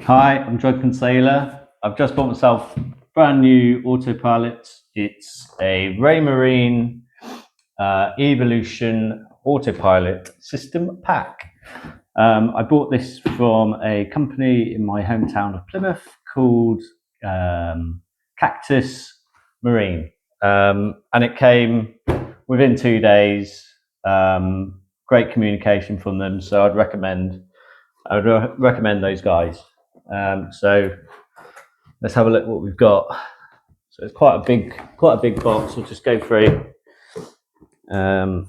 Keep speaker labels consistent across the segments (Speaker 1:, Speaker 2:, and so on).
Speaker 1: Hi, I'm Drunken Sailor. I've just bought myself a brand new Autopilot. It's a Raymarine Evolution Autopilot system pack. I bought this from a company in my hometown of Plymouth called Cactus Marine. And it came within 2 days. Great communication from them, so I'd recommend those guys. So let's have a look what we've got. So it's quite a big box. We'll just go through. The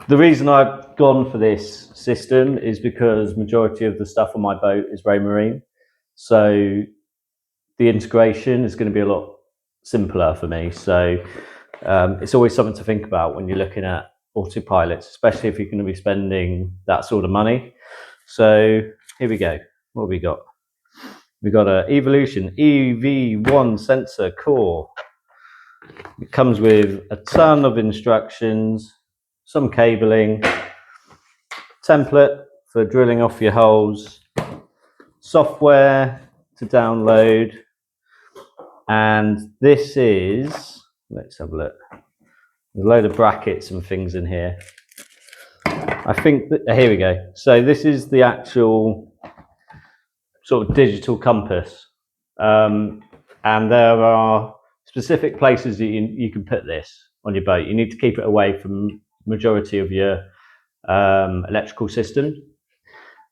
Speaker 1: reason I've gone for this system is because majority of the stuff on my boat is Raymarine, so the integration is going to be a lot simpler for me. So it's always something to think about when you're looking at autopilots, especially if you're going to be spending that sort of money. So here we go. What have we got? We've got an Evolution EV1 sensor core. It comes with a ton of instructions, some cabling, template for drilling off your holes, software to download, and this is, let's have a look, there's a load of brackets and things in here. I think that, here we go. So this is the actual sort of digital compass, and there are specific places that you can put this on your boat. You need to keep it away from majority of your electrical system,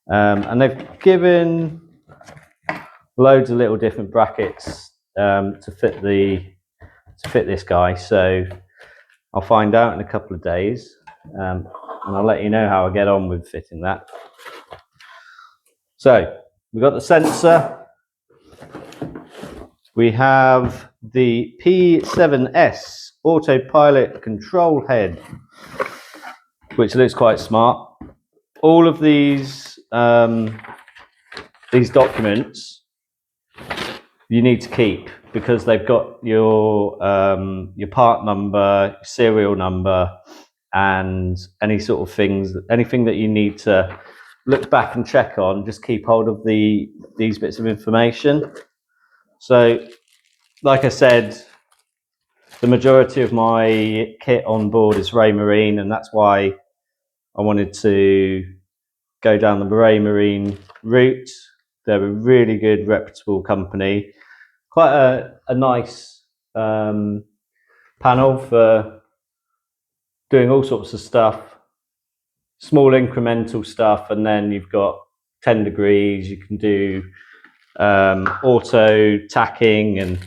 Speaker 1: and they've given loads of little different brackets to fit this guy. So I'll find out in a couple of days, and I'll let you know how I get on with fitting that. So we've got the sensor. We have the P70s Autopilot control head, which looks quite smart. All of these documents you need to keep because they've got your part number, serial number, and any sort of things, anything that you need to look back and check on. Just keep hold of these bits of information. So, like I said, the majority of my kit on board is Raymarine, and that's why I wanted to go down the Raymarine route. They're a really good, reputable company. Quite a nice panel for doing all sorts of stuff, small incremental stuff, and then you've got 10 degrees. You can do auto tacking, and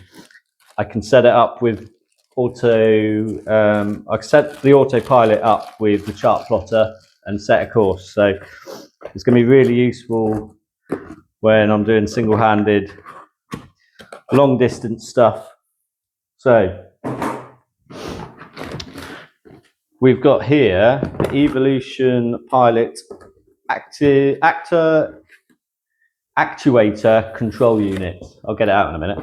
Speaker 1: I can set it up with I can set the autopilot up with the chart plotter and set a course. So it's going to be really useful when I'm doing single-handed long distance stuff. So we've got here the Evolution Pilot Actuator control unit. I'll get it out in a minute.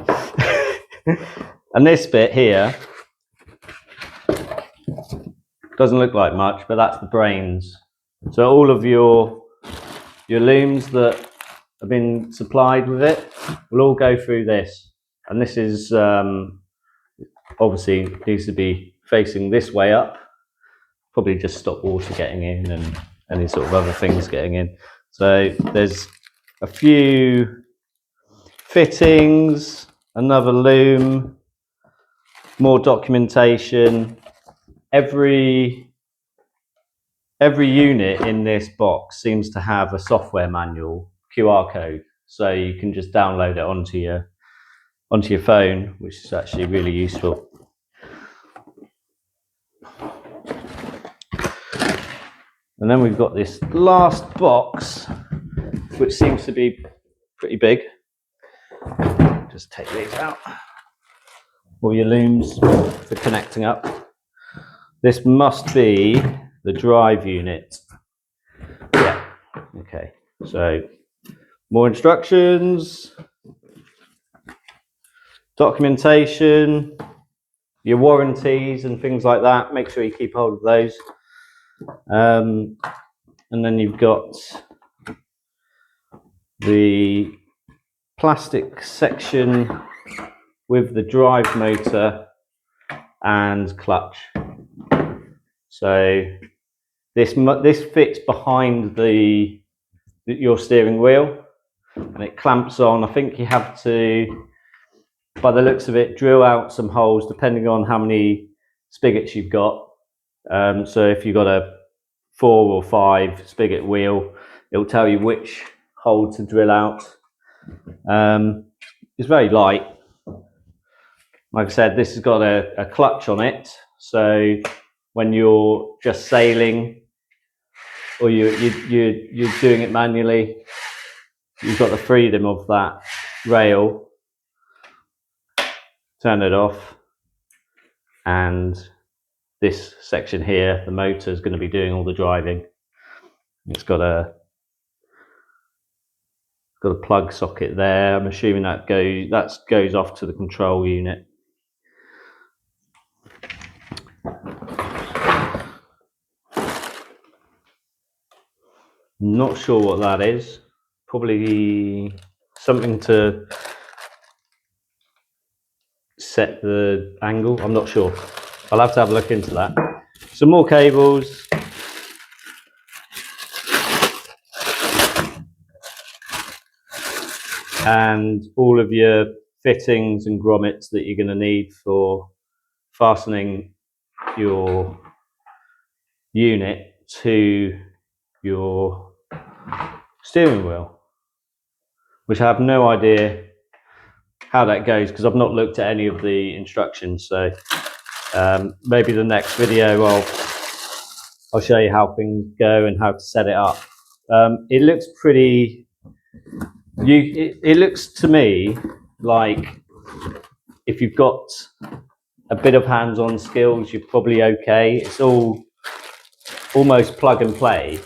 Speaker 1: And this bit here doesn't look like much, but that's the brains. So all of your looms that have been supplied with it will all go through this. And this is obviously needs to be facing this way up. Probably just stop water getting in and any sort of other things getting in. So there's a few fittings, another loom, more documentation. Every unit in this box seems to have a software manual QR code, so you can just download it onto your phone, which is actually really useful. And then we've got this last box, which seems to be pretty big. Just take these out. All your looms for connecting up. This must be the drive unit. Yeah, okay. So more instructions, documentation, your warranties and things like that. Make sure you keep hold of those. And then you've got the plastic section with the drive motor and clutch. So this fits behind your steering wheel, and it clamps on. I think you have to, by the looks of it, drill out some holes depending on how many spigots you've got. So if you've got a 4 or 5 spigot wheel, it'll tell you which hole to drill out. It's very light. Like I said, this has got a clutch on it, so when you're just sailing or you're doing it manually, you've got the freedom of that rail. Turn it off, and this section here, the motor is going to be doing all the driving. It's got a plug socket there. I'm assuming that goes off to the control unit. Not sure what that is. Probably something to set the angle. I'm not sure. I'll have to have a look into that. Some more cables. And all of your fittings and grommets that you're going to need for fastening your unit to your steering wheel, which I have no idea how that goes because I've not looked at any of the instructions. So maybe the next video I'll show you how things go and how to set it up. It looks pretty. It looks to me like if you've got a bit of hands-on skills, you're probably okay. It's all almost plug and play.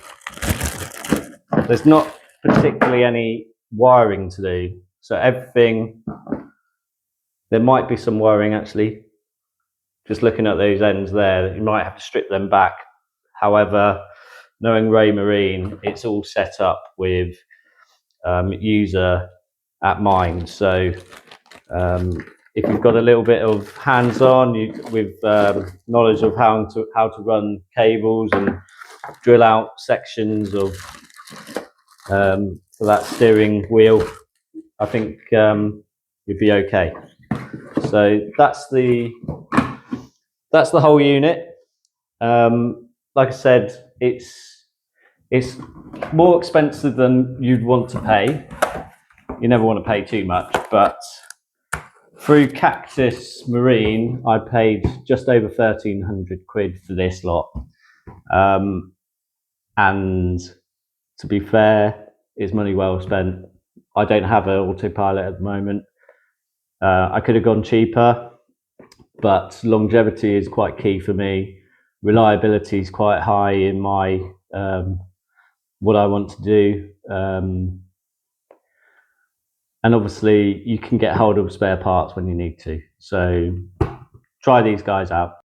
Speaker 1: There's not particularly any wiring to do. So everything, there might be some wiring actually. Just looking at those ends there, you might have to strip them back. However, knowing Raymarine, it's all set up with user at mind. So if you've got a little bit of hands-on with knowledge of how to run cables and drill out sections of for that steering wheel, I think you'd be okay. So that's the whole unit. Like I said, it's more expensive than you'd want to pay. You never want to pay too much, but through Cactus Marine, I paid just over 1,300 quid for this lot. And to be fair, it's money well spent. I don't have an autopilot at the moment. I could have gone cheaper, but longevity is quite key for me. Reliability is quite high in my what I want to do. And obviously you can get hold of spare parts when you need to. So try these guys out.